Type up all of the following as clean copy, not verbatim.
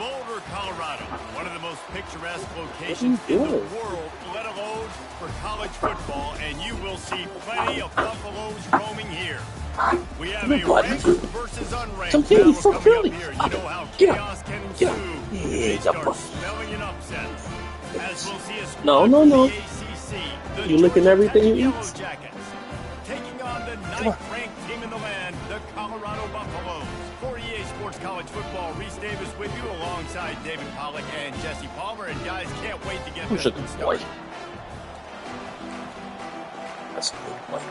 Boulder, Colorado, one of the most picturesque locations in the world, let alone for college football, and you will see plenty of Buffaloes roaming here. We have a ranked versus unranked battle coming up here. You know how chaos can ensue if they start smelling an upset. As we'll see a squad from the ACC, the you licking everything you Yellow eat? Jackets, taking on the ninth-ranked team in the land, the Colorado Buffaloes. For EA Sports College Football, Reese Davis with you alongside David Pollack and Jesse Palmer. And guys, can't wait to get this one started. That's a good play.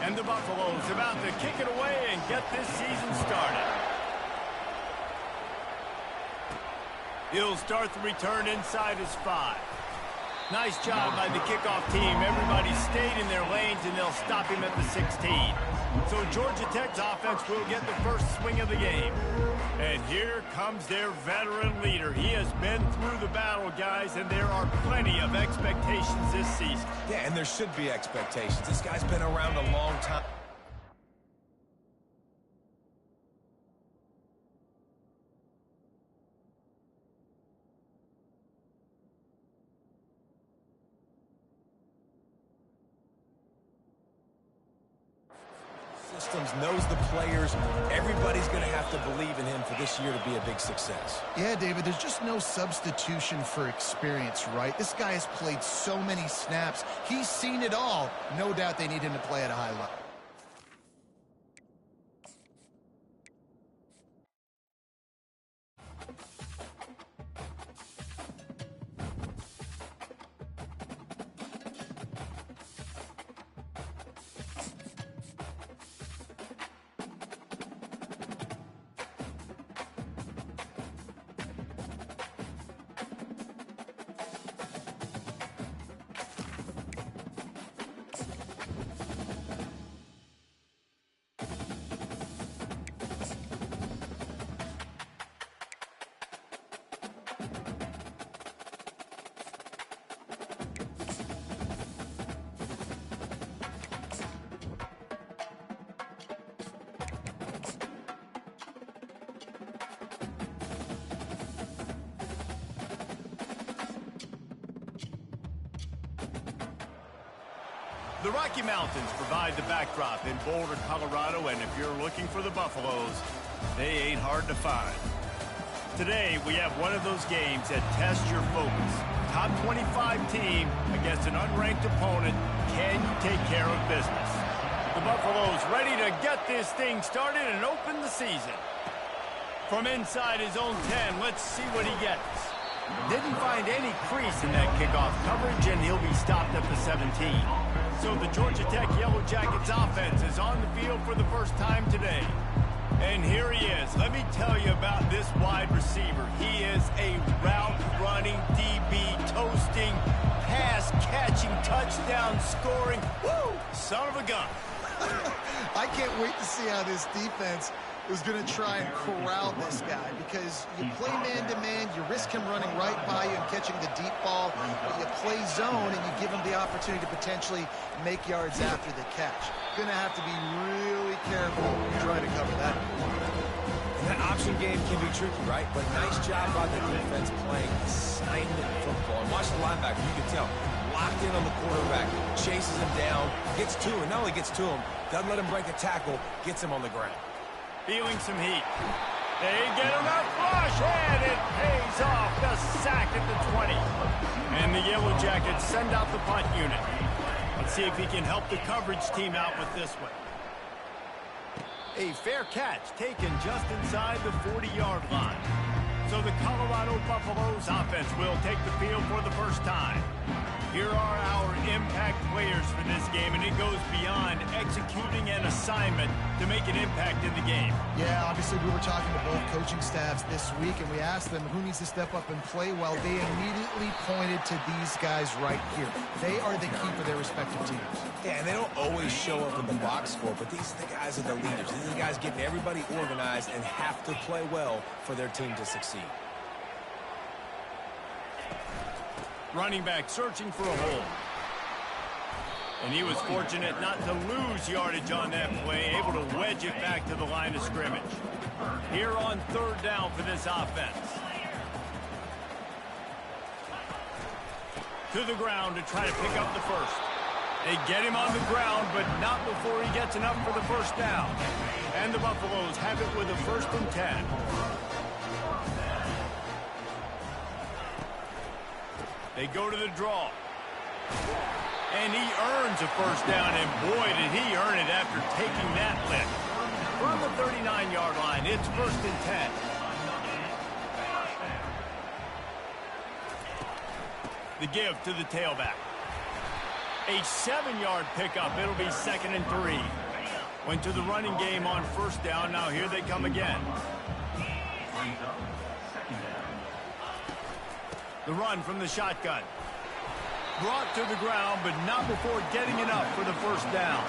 And the Buffaloes about to kick it away and get this season started. He'll start the return inside his 5. Nice job by the kickoff team. Everybody stayed in their lanes, and they'll stop him at the 16. So Georgia Tech's offense will get the first swing of the game. And here comes their veteran leader. He has been through the battle, guys, and there are plenty of expectations this season. Yeah, and there should be expectations. This guy's been around a long time. Knows the players. Everybody's going to have to believe in him for this year to be a big success. Yeah, David, there's just no substitution for experience, right? This guy has played so many snaps. He's seen it all. No doubt they need him to play at a high level. The Rocky Mountains provide the backdrop in Boulder, Colorado, and if you're looking for the Buffaloes, they ain't hard to find. Today, we have one of those games that tests your focus. Top 25 team against an unranked opponent. Can you take care of business? The Buffaloes ready to get this thing started and open the season. From inside his own 10, let's see what he gets. Didn't find any crease in that kickoff coverage, and he'll be stopped at the 17. So the Georgia Tech Yellow Jackets offense is on the field for the first time today. And here he is. Let me tell you about this wide receiver. He is a route-running, DB, toasting, pass-catching, touchdown-scoring, woo, son of a gun. I can't wait to see how this defense is going to try and corral this guy, because you play man-to-man, you risk him running right by you and catching the deep ball, but you play zone and you give him the opportunity to potentially make yards after the catch. Going to have to be really careful trying to cover that. And that option game can be tricky, right? But nice job by the defense playing assignment football. And watch the linebacker, you can tell, locked in on the quarterback, chases him down, gets to him, not only gets to him, doesn't let him break a tackle, gets him on the ground. Feeling some heat. They get enough rush, and it pays off. The sack at the 20. And the Yellow Jackets send out the punt unit. Let's see if he can help the coverage team out with this one. A fair catch taken just inside the 40-yard line. So the Colorado Buffaloes offense will take the field for the first time. Here are our impact players for this game, and it goes beyond executing an assignment to make an impact in the game. Yeah, obviously we were talking to both coaching staffs this week, and we asked them who needs to step up and play well. They immediately pointed to these guys right here. They are the key for their respective teams. Yeah, and they don't always show up in the box score, but these are the guys are the leaders. These are the guys getting everybody organized and have to play well for their team to succeed. Running back searching for a hole. And he was fortunate not to lose yardage on that play, able to wedge it back to the line of scrimmage. Here on third down for this offense. To the ground to try to pick up the first. They get him on the ground, but not before he gets enough for the first down. And the Buffaloes have it with a 1st and 10. They go to the draw. And he earns a first down, and boy, did he earn it after taking that lift. From the 39-yard line, it's 1st and 10. The give to the tailback. A 7-yard pickup. It'll be 2nd and 3. Went to the running game on first down. Now here they come again. The run from the shotgun. Brought to the ground, but not before getting enough for the first down.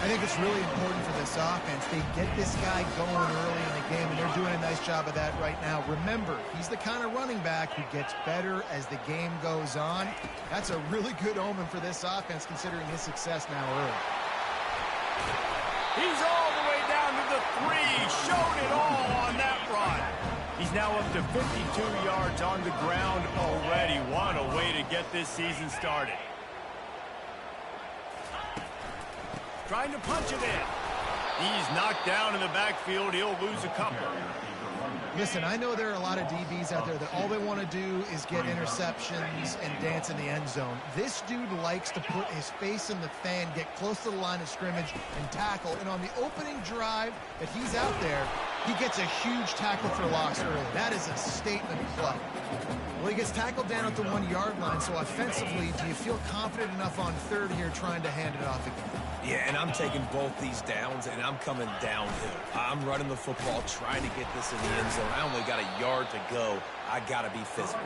I think it's really important for this offense. They get this guy going early in the game, and they're doing a nice job of that right now. Remember, he's the kind of running back who gets better as the game goes on. That's a really good omen for this offense, considering his success now early. He's all the way down to the 3. Showed it all on that run. He's now up to 52 yards on the ground already. What a way to get this season started. Trying to punch it in. He's knocked down in the backfield. He'll lose a couple. Listen, I know there are a lot of DBs out there that all they want to do is get interceptions and dance in the end zone. This dude likes to put his face in the fan, get close to the line of scrimmage, and tackle. And on the opening drive that he's out there, he gets a huge tackle for loss early. That is a statement play. Well, he gets tackled down at the 1-yard line, so offensively, do you feel confident enough on third here trying to hand it off again? Yeah, and I'm taking both these downs, and I'm coming downhill. I'm running the football, trying to get this in the end zone. I only got a yard to go. I got to be physical.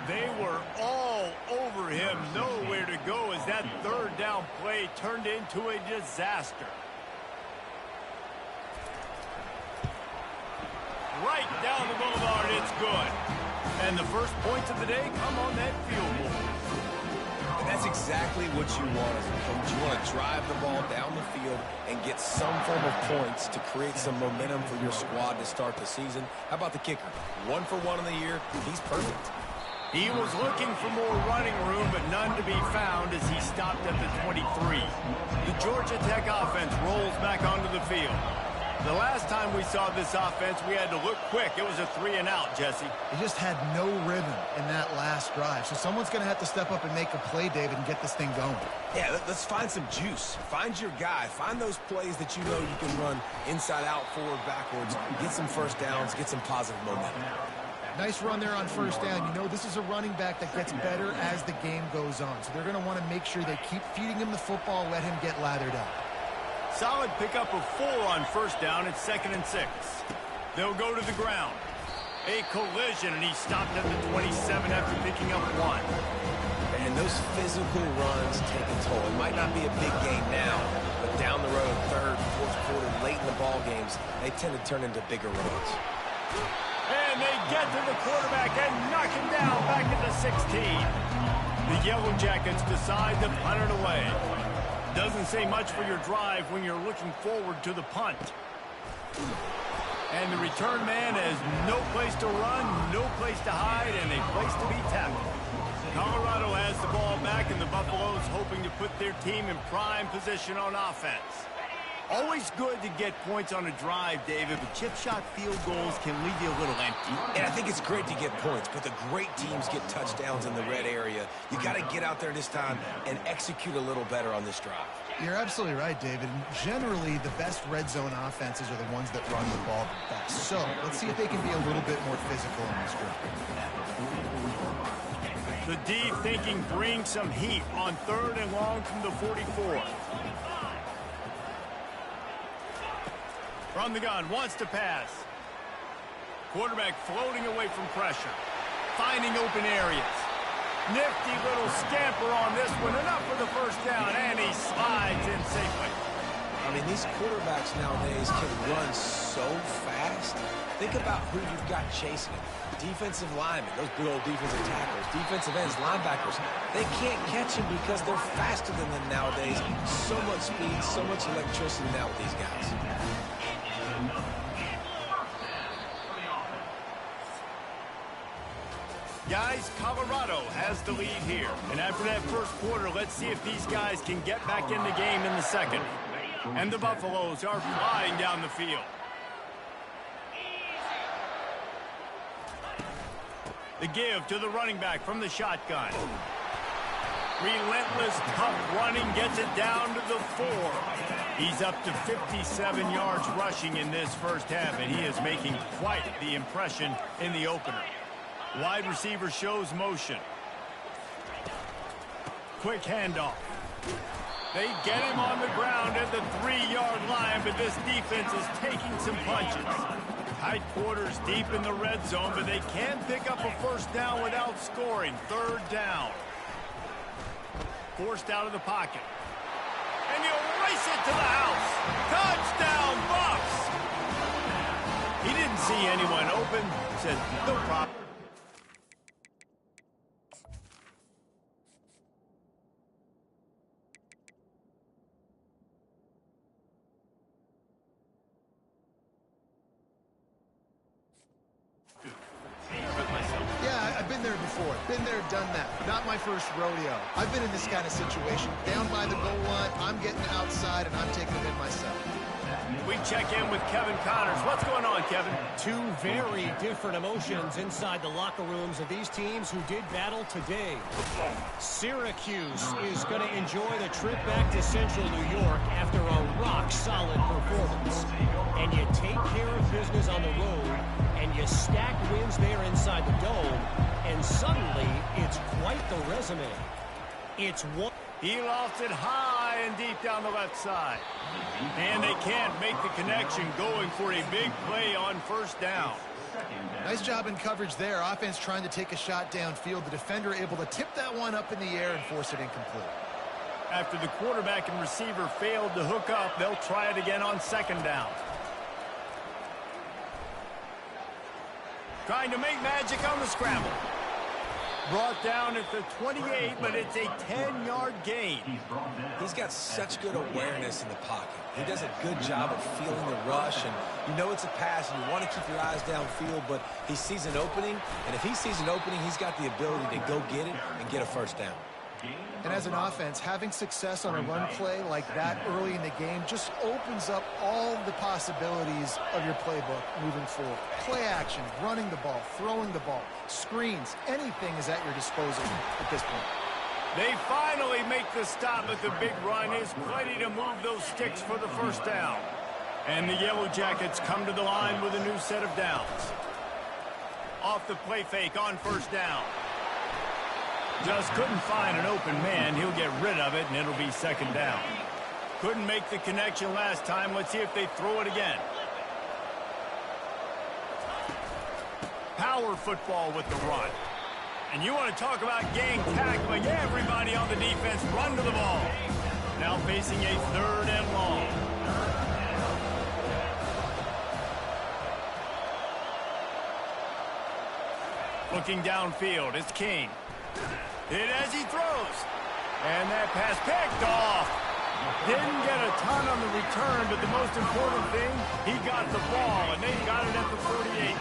They were all over him. Nowhere to go as that third down play turned into a disaster. Right down the boulevard, it's good. And the first points of the day come on that field goal. And that's exactly what you want as a coach. You want to drive the ball down the field and get some form of points to create some momentum for your squad to start the season. How about the kicker? 1 for 1 in the year. He's perfect. He was looking for more running room, but none to be found as he stopped at the 23. The Georgia Tech offense rolls back onto the field. The last time we saw this offense, we had to look quick. It was a 3-and-out, Jesse. They just had no rhythm in that last drive. So someone's going to have to step up and make a play, David, and get this thing going. Yeah, let's find some juice. Find your guy. Find those plays that you know you can run inside out, forward, backwards. Get some first downs. Get some positive momentum. Nice run there on first down. You know, this is a running back that gets better as the game goes on. So they're going to want to make sure they keep feeding him the football, let him get lathered up. Solid pickup of 4 on first down. It's 2nd and 6. They'll go to the ground. A collision, and he stopped at the 27 after picking up 1. And those physical runs take a toll. It might not be a big game now, but down the road, third, fourth quarter, late in the ball games, they tend to turn into bigger runs. And they get to the quarterback and knock him down back at the 16. The Yellow Jackets decide to punt it away. Doesn't say much for your drive when you're looking forward to the punt. And the return man has no place to run, no place to hide, and a place to be tackled. Colorado has the ball back, and the Buffaloes hoping to put their team in prime position on offense. Always good to get points on a drive, David, but chip shot field goals can leave you a little empty. And I think it's great to get points, but the great teams get touchdowns in the red area. You got to get out there this time and execute a little better on this drive. You're absolutely right, David. Generally, the best red zone offenses are the ones that run the ball the best. So let's see if they can be a little bit more physical in this drive. The deep thinking brings some heat on 3rd and long from the 44. From the gun, wants to pass. Quarterback floating away from pressure. Finding open areas. Nifty little scamper on this one. Enough for the first down, and he slides in safely. I mean, these quarterbacks nowadays can run so fast. Think about who you've got chasing them. Defensive linemen, those big old defensive tackles, defensive ends, linebackers. They can't catch him because they're faster than them nowadays. So much speed, so much electricity now with these guys. Guys, Colorado has the lead here. And after that first quarter, let's see if these guys can get back in the game in the second. And the Buffaloes are flying down the field. The give to the running back from the shotgun. Relentless, tough running gets it down to the 4. He's up to 57 yards rushing in this first half, and he is making quite the impression in the opener. Wide receiver shows motion. Quick handoff. They get him on the ground at the 3-yard line, but this defense is taking some punches. Tight quarters deep in the red zone, but they can't pick up a first down without scoring. Third down. Forced out of the pocket. And he'll race it to the house. Touchdown, Bucks! He didn't see anyone open. Said, no problem. Been there, done that. Not my first rodeo. I've been in this kind of situation. Down by the goal line, I'm getting outside, and I'm taking it in myself. We check in with Kevin Connors. What's going on, Kevin? Two very different emotions inside the locker rooms of these teams who did battle today. Syracuse is going to enjoy the trip back to Central New York after a rock-solid performance. And you take care of business on the road, and you stack wins there inside the dome, and suddenly it's quite the resume. It's one. He lost it high and deep down the left side. And they can't make the connection, going for a big play on first down. Nice job in coverage there. Offense trying to take a shot downfield. The defender able to tip that one up in the air and force it incomplete. After the quarterback and receiver failed to hook up, they'll try it again on second down. Trying to make magic on the scramble. Brought down at the 28, but it's a 10-yard gain. He's got such good awareness in the pocket. He does a good job of feeling the rush, and you know it's a pass, and you want to keep your eyes downfield, but he sees an opening, and if he sees an opening, he's got the ability to go get it and get a first down. And as an offense, having success on a run play like that early in the game just opens up all the possibilities of your playbook moving forward. Play action, running the ball, throwing the ball, screens, anything is at your disposal at this point. They finally make the stop, but the big run is plenty to move those sticks for the first down. And the Yellow Jackets come to the line with a new set of downs. Off the play fake on first down. Just couldn't find an open man. He'll get rid of it, and it'll be second down. Couldn't make the connection last time. Let's see if they throw it again. Power football with the run. And you want to talk about gang tackling. Everybody on the defense run to the ball. Now facing a third and long. Looking downfield, it's King. Hit as he throws. And that pass picked off. Didn't get a ton on the return, but the most important thing, he got the ball, and they got it at the 48.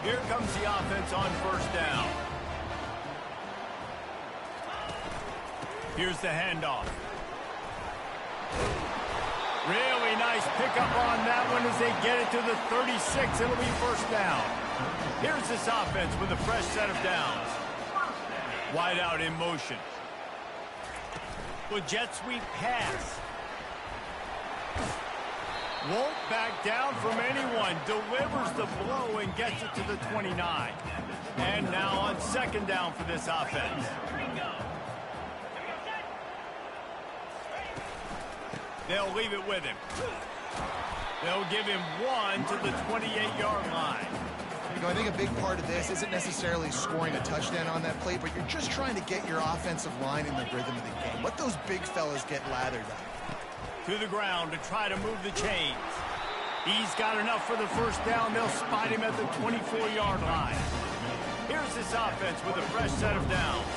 Here comes the offense on first down. Here's the handoff. Really nice pickup on that one as they get it to the 36. It'll be first down. Here's this offense with a fresh set of downs. Wide out in motion. With jet sweep pass. Won't back down from anyone. Delivers the blow and gets it to the 29. And now on second down for this offense. They'll leave it with him. They'll give him one to the 28-yard line. You know, I think a big part of this isn't necessarily scoring a touchdown on that play, but you're just trying to get your offensive line in the rhythm of the game. Let those big fellas get lathered up. To the ground to try to move the chains. He's got enough for the first down. They'll spot him at the 24-yard line. Here's this offense with a fresh set of downs.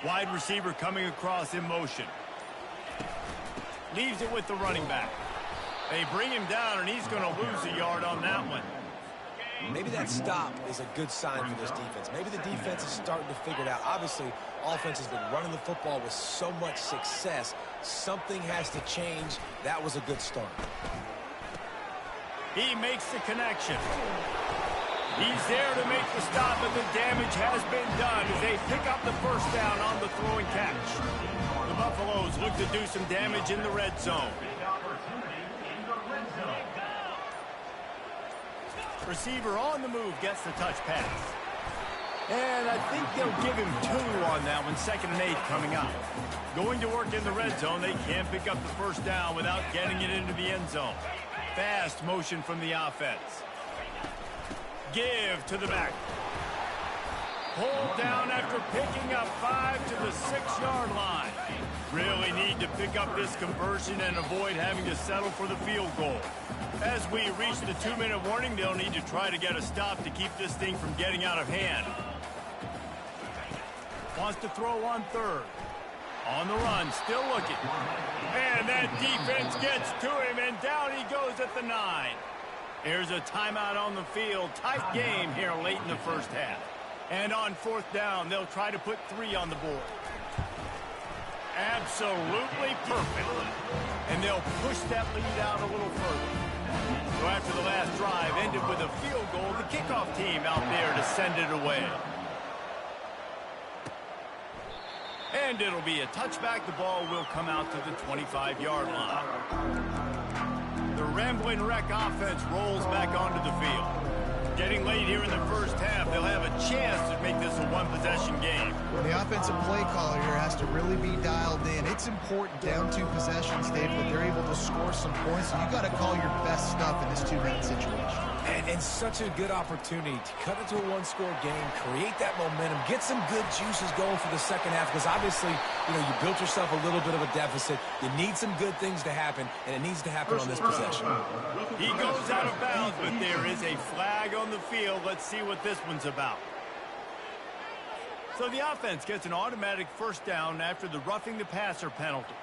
Wide receiver coming across in motion. Leaves it with the running back. They bring him down, and he's going to lose a yard on that one. Maybe that stop is a good sign for this defense. Maybe the defense is starting to figure it out. Obviously, offense has been running the football with so much success. Something has to change. That was a good start. He makes the connection. He's there to make the stop, but the damage has been done as they pick up the first down on the throw and catch. The Buffaloes look to do some damage in the red zone. Receiver on the move gets the touch pass. And I think they'll give him 2 on that one. 2nd and 8 coming up. Going to work in the red zone. They can't pick up the first down without getting it into the end zone. Fast motion from the offense. Give to the back. Hold down after picking up 5 to the 6-yard line. Really need to pick up this conversion and avoid having to settle for the field goal. As we reach the 2-minute warning, they'll need to try to get a stop to keep this thing from getting out of hand. Wants to throw on 3rd. On the run, still looking. And that defense gets to him, and down he goes at the 9. Here's a timeout on the field. Tight game here late in the first half. And on 4th down, they'll try to put 3 on the board. Absolutely perfect. And they'll push that lead out a little further. So after the last drive ended with a field goal, the kickoff team out there to send it away. And it'll be a touchback. The ball will come out to the 25-yard line. The Rambling Wreck offense rolls back onto the field. Getting late here in the first half, they'll have a chance to make this a one-possession game. Well, the offensive play caller here has to really be dialed in. It's important down 2 possessions, Dave, that they're able to score some points. So you got to call your best stuff in this 2-minute situation. And such a good opportunity to cut it to a 1-score game, create that momentum, get some good juices going for the second half, because obviously, you know, you built yourself a little bit of a deficit. You need some good things to happen, and it needs to happen on this possession. He goes out of bounds, but there is a flag on the field. Let's see what this one's about. So the offense gets an automatic first down after the roughing the passer penalty.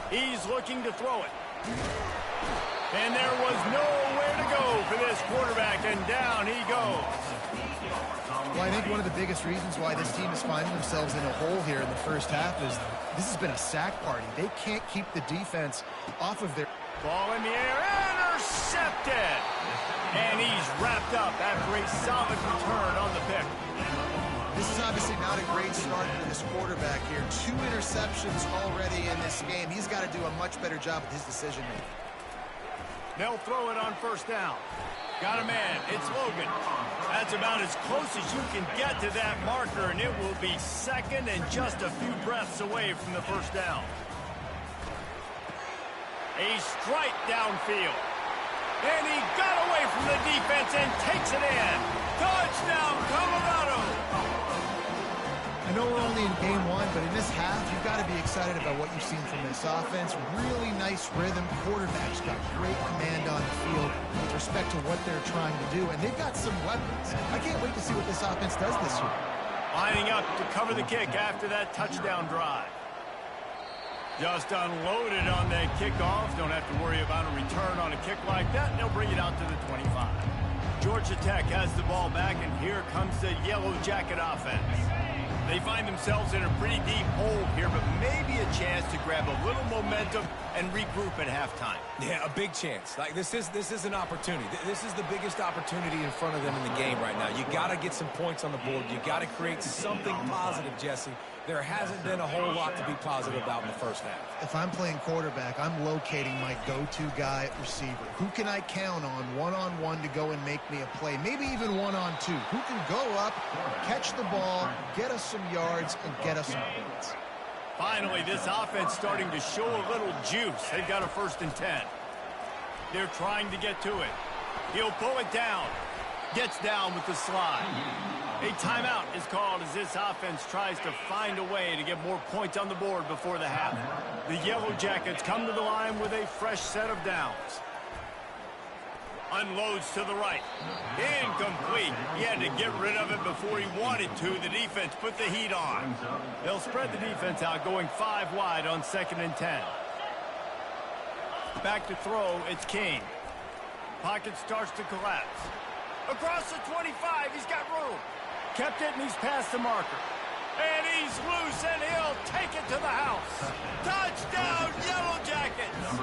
He's looking to throw it. And there was nowhere to go for this quarterback, and down he goes. Well, I think one of the biggest reasons why this team is finding themselves in a hole here in the first half is this has been a sack party. They can't keep the defense off of their... Ball in the air, intercepted! And he's wrapped up after a solid return on the pick. This is obviously not a great start for this quarterback here. 2 interceptions already in this game. He's got to do a much better job with his decision-making. They'll throw it on first down. Got a man. It's Logan. That's about as close as you can get to that marker, and it will be 2nd and just a few breaths away from the first down. A strike downfield. And he got away from the defense and takes it in. Touchdown, Colorado! I know we're only in game 1, but in this half, you've got to be excited about what you've seen from this offense. Really nice rhythm. Quarterback's got great command on the field with respect to what they're trying to do, and they've got some weapons. I can't wait to see what this offense does this year. Lining up to cover the kick after that touchdown drive. Just unloaded on that kickoff. Don't have to worry about a return on a kick like that. They'll bring it out to the 25. Georgia Tech has the ball back, and here comes the Yellow Jacket offense. They find themselves in a pretty deep hole here, but maybe a chance to grab a little momentum and regroup at halftime. Yeah, a big chance. Like this is an opportunity. This is the biggest opportunity in front of them in the game right now. You got to get some points on the board. You got to create something positive, Jesse, there hasn't been a whole lot to be positive about in the first half. If I'm playing quarterback, I'm locating my go-to guy at receiver. Who can I count on one-on-one to go and make me a play? Maybe even one-on-two. Who can go up, catch the ball, get us some yards, and get us some points? Finally, this offense starting to show a little juice. They've got a 1st and 10. They're trying to get to it. He'll pull it down. Gets down with the slide. A timeout is called as this offense tries to find a way to get more points on the board before the half. The Yellow Jackets come to the line with a fresh set of downs. Unloads to the right. Incomplete. He had to get rid of it before he wanted to. The defense put the heat on. They'll spread the defense out, going 5 wide on 2nd and 10. Back to throw, it's King. Pocket starts to collapse. Across the 25, he's got room. Kept it, and he's past the marker. And he's loose, and he'll take it to the house. Touchdown, Yellow Jackets!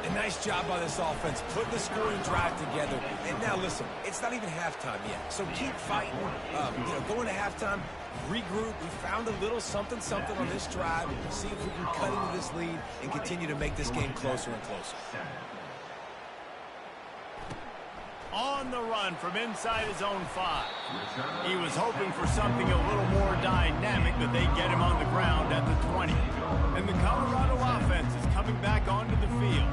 A nice job by this offense, putting the scoring drive together. And now, listen, it's not even halftime yet. So keep fighting. Going to halftime, regroup. We found a little something on this drive. See if we can cut into this lead and continue to make this game closer and closer. On the run from inside his own 5. He was hoping for something a little more dynamic, but they get him on the ground at the 20. And the Colorado offense is coming back onto the field.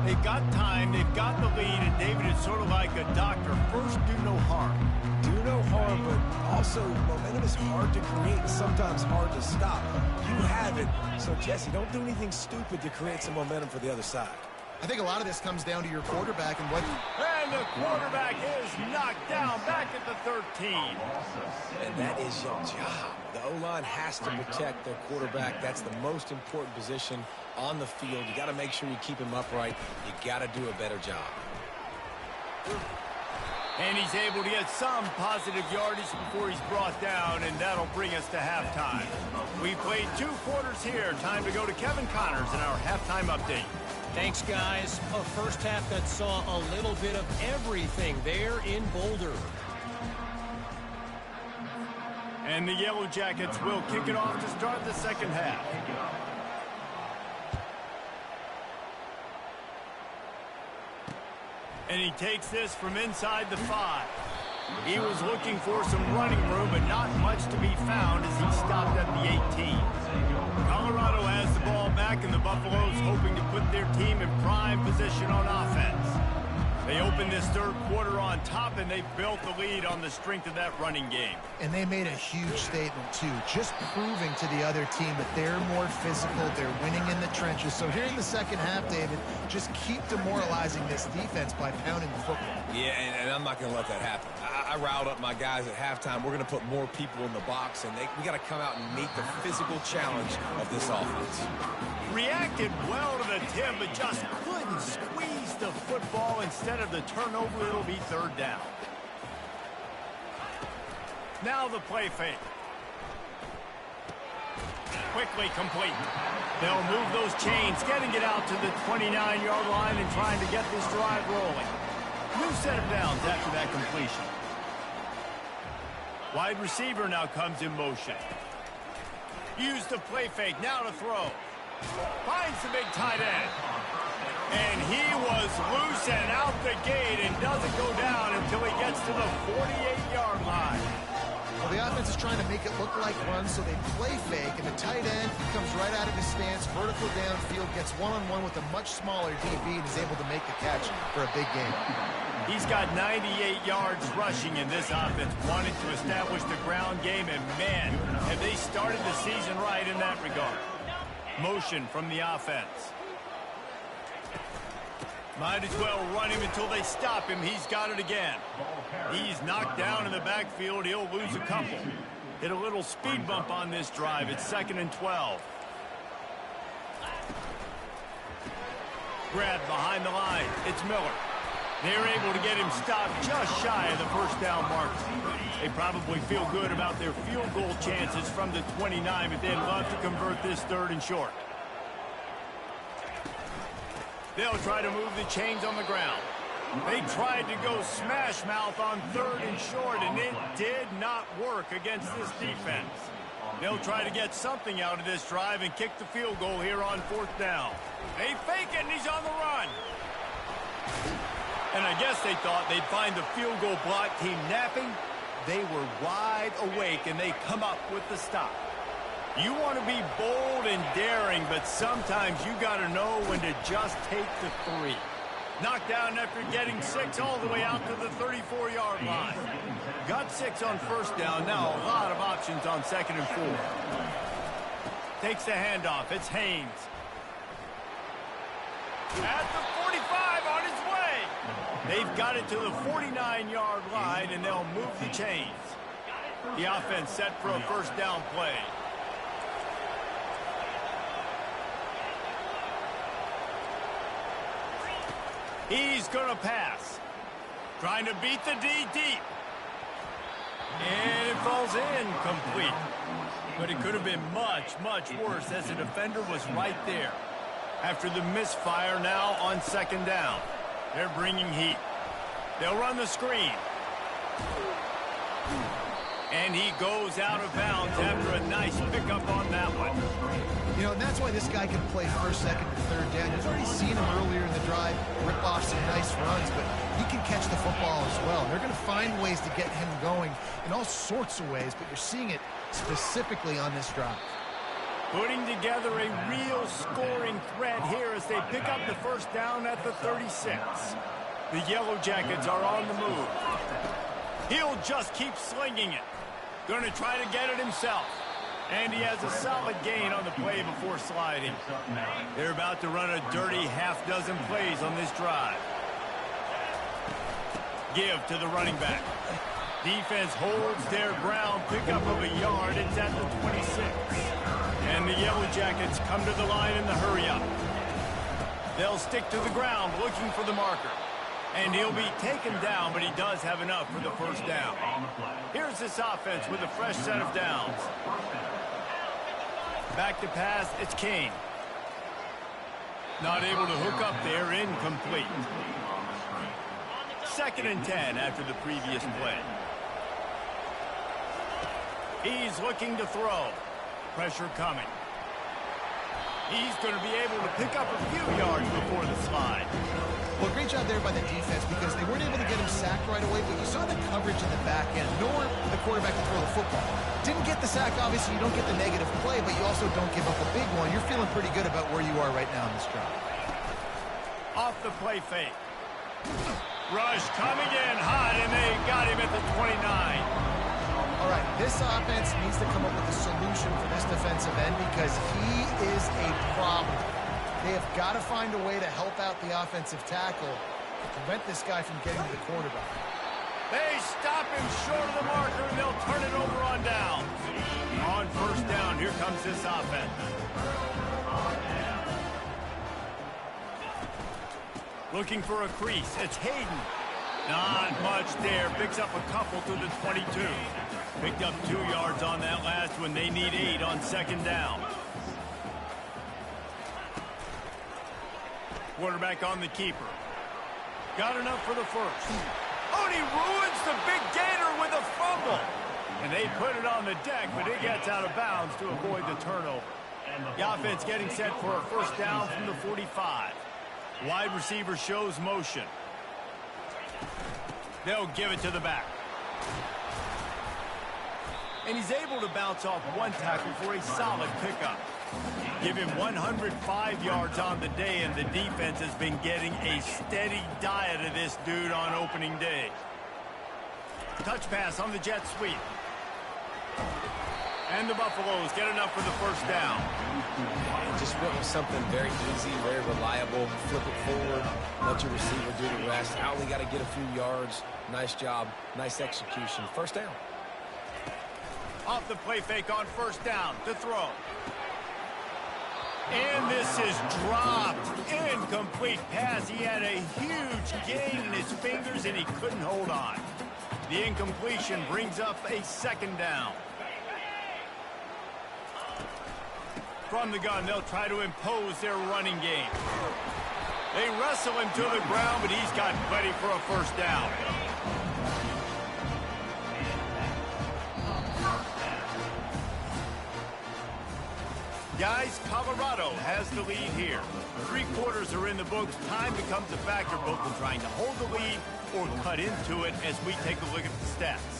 They've got time, they've got the lead, and David is sort of like a doctor. First, do no harm. Do no harm, but also momentum is hard to create and sometimes hard to stop. You have it. So, Jesse, don't do anything stupid to create some momentum for the other side. I think a lot of this comes down to your quarterback and what... And the quarterback is knocked down back at the 13. And that is your job. The O-line has to protect their quarterback. That's the most important position on the field. You got to make sure you keep him upright. You got to do a better job. And he's able to get some positive yardage before he's brought down, and that'll bring us to halftime. We played 2 quarters here. Time to go to Kevin Connors in our halftime update. Thanks, guys. A first half that saw a little bit of everything there in Boulder. And the Yellow Jackets will kick it off to start the second half. And he takes this from inside the 5. He was looking for some running room, but not much to be found as he stopped at the 18. Colorado has the ball back, and the Buffaloes hoping to put their team in prime position on offense. They opened this 3rd quarter on top, and they built the lead on the strength of that running game. And they made a huge statement, too, just proving to the other team that they're more physical, they're winning in the trenches. So here in the second half, David, just keep demoralizing this defense by pounding the football. Yeah, and I'm not going to let that happen. I riled up my guys at halftime. We're going to put more people in the box, and we got to come out and meet the physical challenge of this offense. Reacted well to the tip, but just couldn't squeeze the football. Instead of the turnover, it'll be 3rd down. Now the play fake. Quickly complete. They'll move those chains, getting it out to the 29-yard line and trying to get this drive rolling. New set of downs after that completion. Wide receiver now comes in motion. Use the play fake, now to throw. Finds the big tight end. And he was loose and out the gate and doesn't go down until he gets to the 48-yard line. Well, the offense is trying to make it look like runs, so they play fake, and the tight end comes right out of his stance, vertical downfield, gets one-on-one with a much smaller DB, and is able to make the catch for a big game. He's got 98 yards rushing in this offense, wanting to establish the ground game, and man, have they started the season right in that regard. Motion from the offense. Might as well run him until they stop him. He's got it again. He's knocked down in the backfield. He'll lose a couple. Hit a little speed bump on this drive. It's 2nd and 12. Grabbed behind the line. It's Miller. They're able to get him stopped just shy of the 1st down marker. They probably feel good about their field goal chances from the 29, but they'd love to convert this 3rd and short. They'll try to move the chains on the ground. They tried to go smash mouth on 3rd and short, and it did not work against this defense. They'll try to get something out of this drive and kick the field goal here on 4th down. They fake it, and he's on the run. And I guess they thought they'd find the field goal block team napping. They were wide awake, and they come up with the stop. You want to be bold and daring, but sometimes you got to know when to just take the 3. Knocked down after getting 6 all the way out to the 34-yard line. Got 6 on 1st down. Now a lot of options on 2nd and 4. Takes the handoff. It's Haynes. At the 45 on his way. They've got it to the 49-yard line, and they'll move the chains. The offense set for a 1st down play. He's going to pass. Trying to beat the D deep. And it falls in complete. But it could have been much, much worse as the defender was right there. After the misfire now on 2nd down. They're bringing heat. They'll run the screen. And he goes out of bounds after a nice pickup on that one. You know, and that's why this guy can play 1st, 2nd, and 3rd down. You've already seen him earlier in the drive rip off some nice runs, but he can catch the football as well. They're going to find ways to get him going in all sorts of ways, but you're seeing it specifically on this drive. Putting together a real scoring threat here as they pick up the 1st down at the 36. The Yellow Jackets are on the move. He'll just keep slinging it. Going to try to get it himself. And he has a solid gain on the play before sliding. They're about to run a dirty half-dozen plays on this drive. Give to the running back. Defense holds their ground. Pickup of a yard. It's at the 26. And the Yellow Jackets come to the line in the hurry-up. They'll stick to the ground looking for the marker. And he'll be taken down, but he does have enough for the 1st down. Here's this offense with a fresh set of downs. Back to pass, it's Kane. Not able to hook up there, incomplete. 2nd and 10 after the previous play. He's looking to throw. Pressure coming. He's going to be able to pick up a few yards before the slide. Well, great job there by the defense because they weren't able to get him sacked right away, but you saw the coverage in the back end, nor the quarterback to throw the football. Didn't get the sack, obviously, you don't get the negative play, but you also don't give up a big one. You're feeling pretty good about where you are right now in this drive. Off the play fake. Rush coming in hot, and they got him at the 29. All right, this offense needs to come up with a solution for this defensive end because he is a problem. They have got to find a way to help out the offensive tackle to prevent this guy from getting to the quarterback. They stop him short of the marker, and they'll turn it over on down. On 1st down, here comes this offense. Looking for a crease. It's Hayden. Not much there. Picks up a couple to the 22. Picked up 2 yards on that last one. They need 8 on 2nd down. Quarterback on the keeper. Got enough for the 1st. Oh, and he ruins the big gator with a fumble. And they put it on the deck, but it gets out of bounds to avoid the turnover. The offense getting set for a 1st down from the 45. Wide receiver shows motion. They'll give it to the back. And he's able to bounce off one tackle for a solid pickup. Give him 105 yards on the day, and the defense has been getting a steady diet of this dude on opening day. Touch pass on the jet sweep. And the Buffaloes get enough for the 1st down. And just went with something very easy, very reliable. Flip it forward, let your receiver do the rest. I only got to get a few yards. Nice job, nice execution. 1st down. Off the play fake on 1st down to throw. And this is dropped. Incomplete pass. He had a huge gain in his fingers, and he couldn't hold on. The incompletion brings up a 2nd down. From the gun, they'll try to impose their running game. They wrestle him to the ground, but he's got plenty for a 1st down. Guys, Colorado has the lead here. 3 quarters are in the books. Time becomes a factor both in trying to hold the lead or cut into it as we take a look at the stats.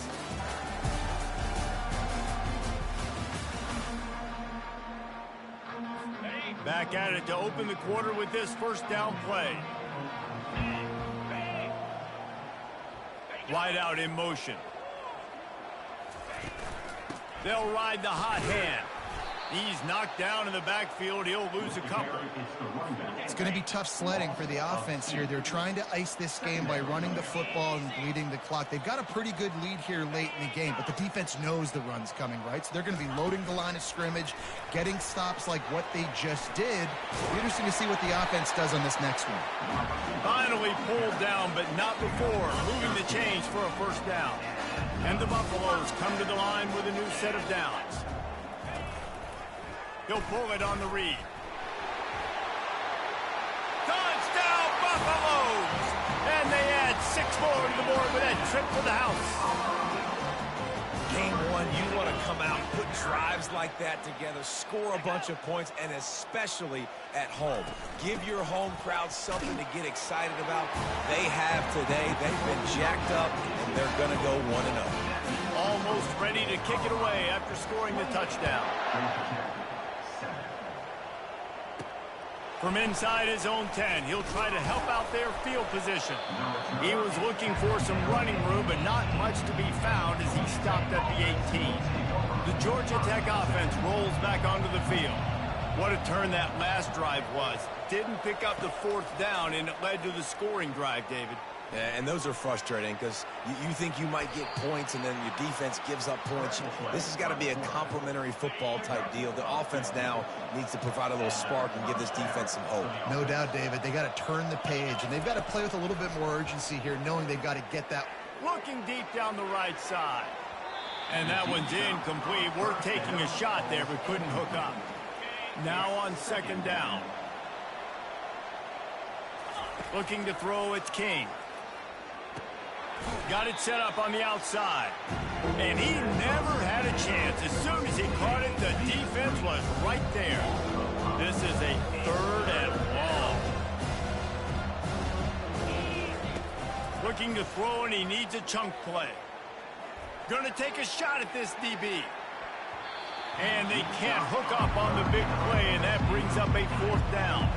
Back at it to open the quarter with this first down play. Wide out in motion. They'll ride the hot hand. He's knocked down in the backfield. He'll lose a couple. It's going to be tough sledding for the offense here. They're trying to ice this game by running the football and bleeding the clock. They've got a pretty good lead here late in the game, but the defense knows the run's coming, right? So they're going to be loading the line of scrimmage, getting stops like what they just did. It'll be interesting to see what the offense does on this next one. Finally pulled down, but not before. Moving the chains for a first down. And the Buffaloes come to the line with a new set of downs. He'll pull it on the read. Touchdown, Buffaloes! And they add 6 more to the board with that trip to the house. Game 1, you want to come out, put drives like that together, score a bunch of points, and especially at home. Give your home crowd something to get excited about. They have today. They've been jacked up, and they're going to go 1-0. Almost ready to kick it away after scoring the touchdown. From inside his own 10, he'll try to help out their field position. He was looking for some running room, but not much to be found as he stopped at the 18. The Georgia Tech offense rolls back onto the field. What a turn that last drive was. Didn't pick up the 4th down, and it led to the scoring drive, David. Yeah, and those are frustrating because you think you might get points and then your defense gives up points. This has got to be a complementary football type deal. The offense now needs to provide a little spark and give this defense some hope. No doubt, David. They got to turn the page, and they've got to play with a little bit more urgency here, knowing they've got to get that. Looking deep down the right side. And that one's incomplete. We're taking a shot there, but couldn't hook up. Now on 2nd down. Looking to throw, it's King. Got it set up on the outside. And he never had a chance. As soon as he caught it, the defense was right there. This is a 3rd and long. Looking to throw, and he needs a chunk play. Gonna take a shot at this DB. And they can't hook up on the big play, and that brings up a 4th down.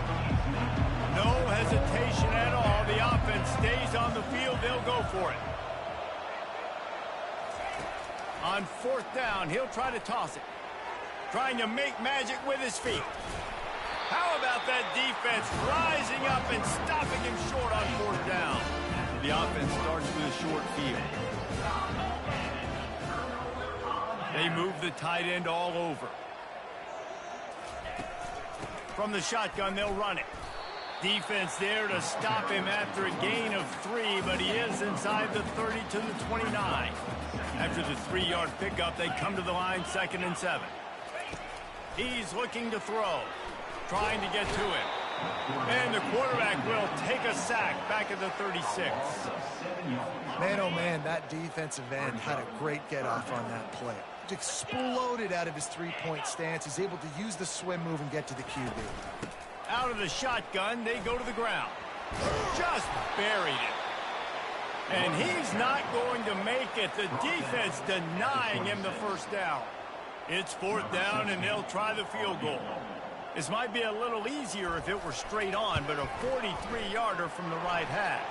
No hesitation at all. The offense stays on the field. They'll go for it. On 4th down, he'll try to toss it. Trying to make magic with his feet. How about that defense rising up and stopping him short on 4th down? The offense starts with a short field. They move the tight end all over. From the shotgun, they'll run it. Defense there to stop him after a gain of 3, but he is inside the 30 to the 29. After the 3-yard pickup, they come to the line 2nd and 7. He's looking to throw, trying to get to him. And the quarterback will take a sack back at the 36. Man, oh man, that defensive end had a great get-off on that play. Exploded out of his 3-point stance. He's able to use the swim move and get to the QB. Out of the shotgun, they go to the ground. Just buried it. And he's not going to make it. The defense denying him the 1st down. It's 4th down, and they'll try the field goal. This might be a little easier if it were straight on, but a 43-yarder from the right hash.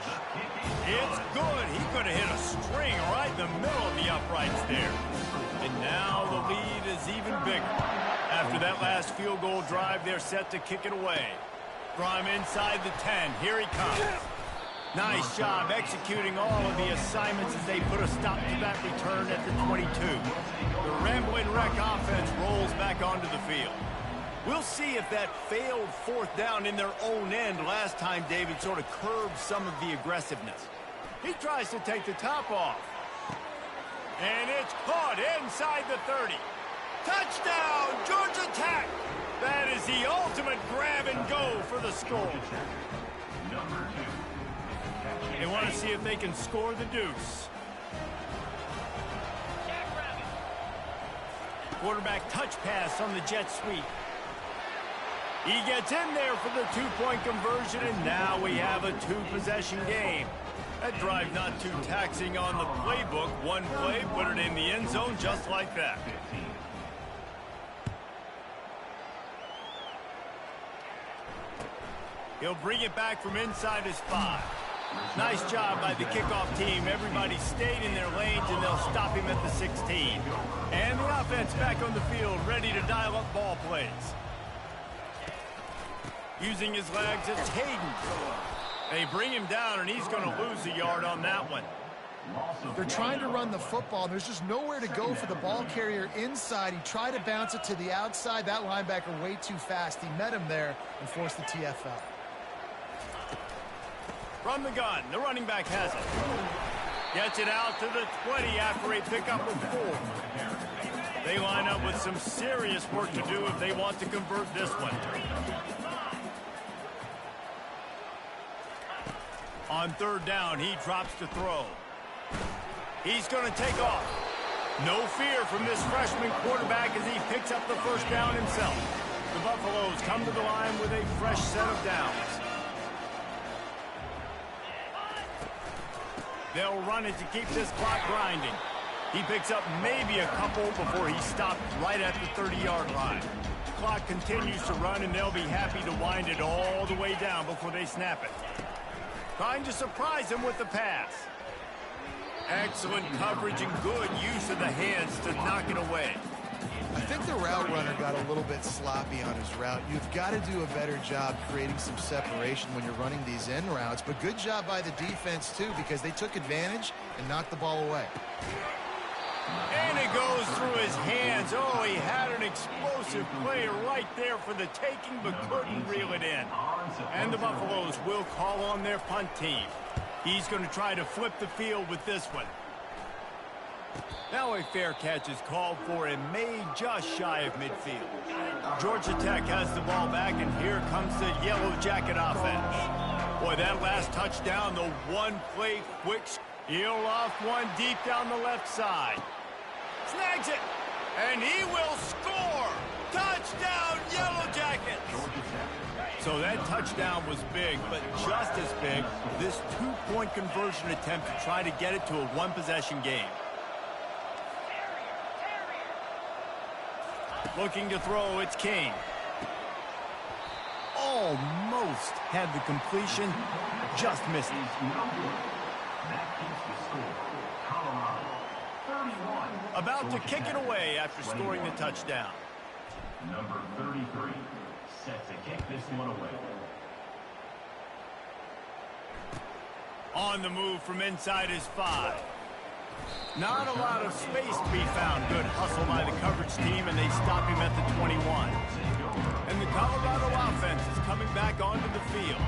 It's good. He could have hit a string right in the middle of the uprights there. And now the lead is even bigger. After that last field goal drive, they're set to kick it away. From inside the 10, here he comes. Nice job executing all of the assignments as they put a stop to that return at the 22. The Ramblin' Wreck offense rolls back onto the field. We'll see if that failed 4th down in their own end last time David sort of curbed some of the aggressiveness. He tries to take the top off. And it's caught inside the 30. Touchdown, Georgia Tech! That is the ultimate grab and go for the score. They want to see if they can score the deuce. Quarterback touch pass on the jet sweep. He gets in there for the two-point conversion, and now we have a two-possession game. That drive not too taxing on the playbook. One play, put it in the end zone just like that. He'll bring it back from inside his 5. Nice job by the kickoff team. Everybody stayed in their lanes, and they'll stop him at the 16. And the offense back on the field, ready to dial up ball plays. Using his legs, it's Hayden. They bring him down, and he's going to lose a yard on that one. They're trying to run the football. There's just nowhere to go for the ball carrier inside. He tried to bounce it to the outside. That linebacker way too fast. He met him there and forced the TFL. From the gun, the running back has it. Gets it out to the 20 after a pickup of 4. They line up with some serious work to do if they want to convert this one. On third down, he drops to throw. He's going to take off. No fear from this freshman quarterback as he picks up the first down himself. The Buffaloes come to the line with a fresh set of downs. They'll run it to keep this clock grinding. He picks up maybe a couple before he stopped right at the 30-yard line. The clock continues to run, and they'll be happy to wind it all the way down before they snap it. Trying to surprise him with the pass. Excellent coverage and good use of the hands to knock it away. I think the route runner got a little bit sloppy on his route. You've got to do a better job creating some separation when you're running these end routes. But good job by the defense, too, because they took advantage and knocked the ball away. And it goes through his hands. Oh, he had an explosive play right there for the taking, but couldn't reel it in. And the Buffaloes will call on their punt team. He's going to try to flip the field with this one. Now a fair catch is called for and made just shy of midfield. Georgia Tech has the ball back, and here comes the Yellow Jacket offense. Boy, that last touchdown, the one-play quick heel off one deep down the left side. Snags it, and he will score. Touchdown, Yellow Jackets. So that touchdown was big, but just as big, this two-point conversion attempt to try to get it to a one-possession game. Looking to throw, it's King. Almost had the completion, just missed it. About to kick it away after scoring the touchdown. Number 33, set to kick this one away. On the move from inside his 5. Not a lot of space to be found. Good hustle by the coverage team, and they stop him at the 21. And the Colorado offense is coming back onto the field.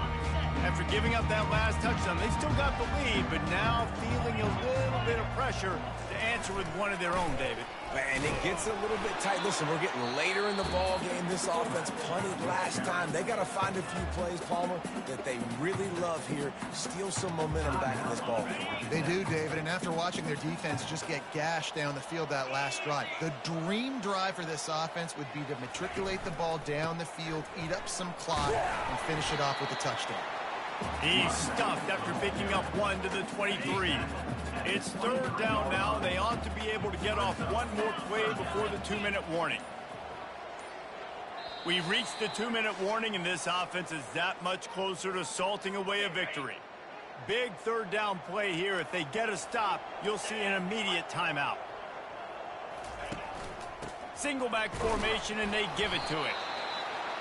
After giving up that last touchdown, they still got the lead, but now feeling a little bit of pressure to answer with one of their own, David. And it gets a little bit tight. Listen, we're getting later in the ball game. This offense punted last time. They got to find a few plays, Palmer, that they really love here. Steal some momentum back in this ball game. They do, David, and after watching their defense just get gashed down the field that last drive, the dream drive for this offense would be to matriculate the ball down the field, eat up some clock, and finish it off with a touchdown. He's stuffed after picking up one to the 23. It's third down now. They ought to be able to get off one more play before the 2-minute warning. We've reached the 2-minute warning, and this offense is that much closer to salting away a victory. Big third down play here. If they get a stop, you'll see an immediate timeout. Single back formation, and they give it to it.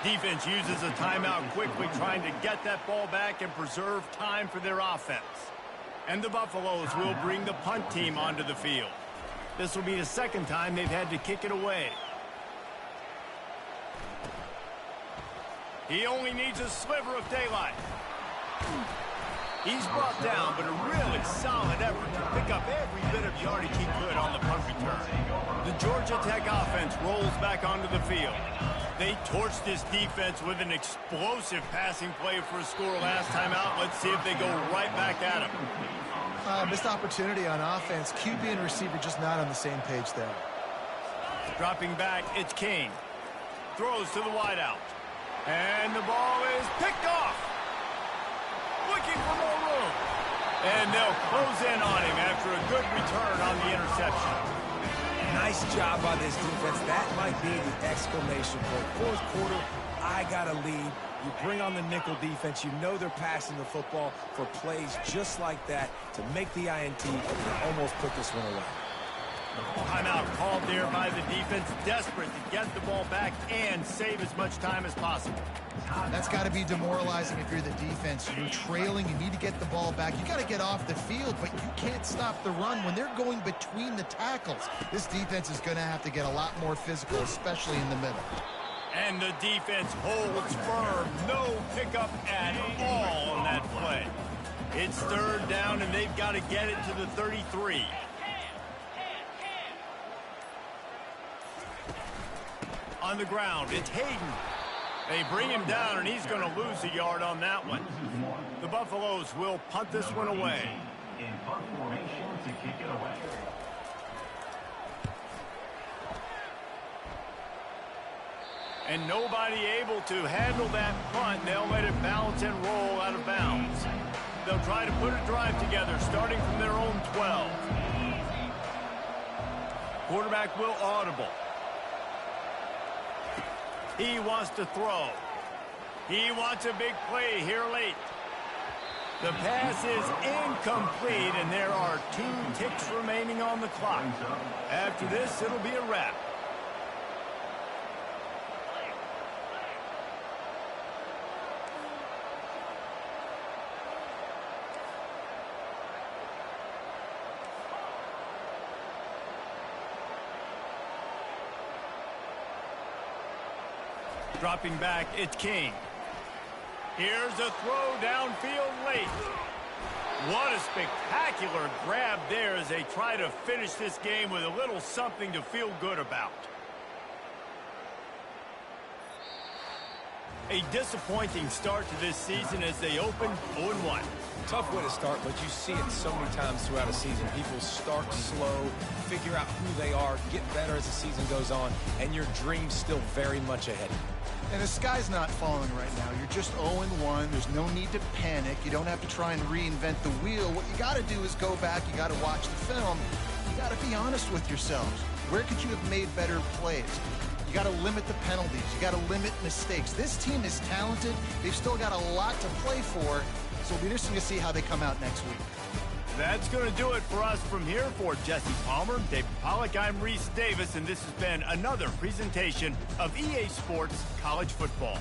Defense uses a timeout quickly, trying to get that ball back and preserve time for their offense. And the Buffaloes will bring the punt team onto the field. This will be the second time they've had to kick it away. He only needs a sliver of daylight. He's brought down, but a really solid effort to pick up every bit of yardage he could on the punt return. The Georgia Tech offense rolls back onto the field. They torched this defense with an explosive passing play for a score last time out. Let's see if they go right back at him. Missed opportunity on offense. QB and receiver just not on the same page there. Dropping back, it's King. Throws to the wideout. And the ball is picked off. Looking for more room. And they'll close in on him after a good return on the interception. Nice job by this defense. That might be the exclamation point. Fourth quarter, I got a lead. You bring on the nickel defense. You know they're passing the football for plays just like that to make the INT and almost put this one away. Timeout called there by the defense, desperate to get the ball back and save as much time as possible. That's got to be demoralizing if you're the defense. You're trailing. You need to get the ball back. You got to get off the field, but you can't stop the run when they're going between the tackles. This defense is going to have to get a lot more physical, especially in the middle. And the defense holds firm. No pickup at all on that play. It's third down, and they've got to get it to the 33. On the ground, it's Hayden. They bring him down, and he's going to lose a yard on that one. The Buffaloes will punt this one away. In punt formation to kick it away. And nobody able to handle that punt. They'll let it bounce and roll out of bounds. They'll try to put a drive together, starting from their own 12. Quarterback will audible. He wants to throw. He wants a big play here late. The pass is incomplete, and there are 2 ticks remaining on the clock. After this, it'll be a wrap. Dropping back, it's King. Here's a throw downfield late. What a spectacular grab there as they try to finish this game with a little something to feel good about. A disappointing start to this season as they open 0-1. Tough way to start, but you see it so many times throughout a season. People start slow, figure out who they are, get better as the season goes on, and your dream's still very much ahead. And the sky's not falling right now. You're just 0-1. There's no need to panic. You don't have to try and reinvent the wheel. What you got to do is go back. You got to watch the film. You got to be honest with yourselves. Where could you have made better plays? You got to limit the penalties. You got to limit mistakes. This team is talented. They've still got a lot to play for. So it'll be interesting to see how they come out next week. That's going to do it for us from here. For Jesse Palmer, David Pollack, I'm Reese Davis, and this has been another presentation of EA Sports College Football.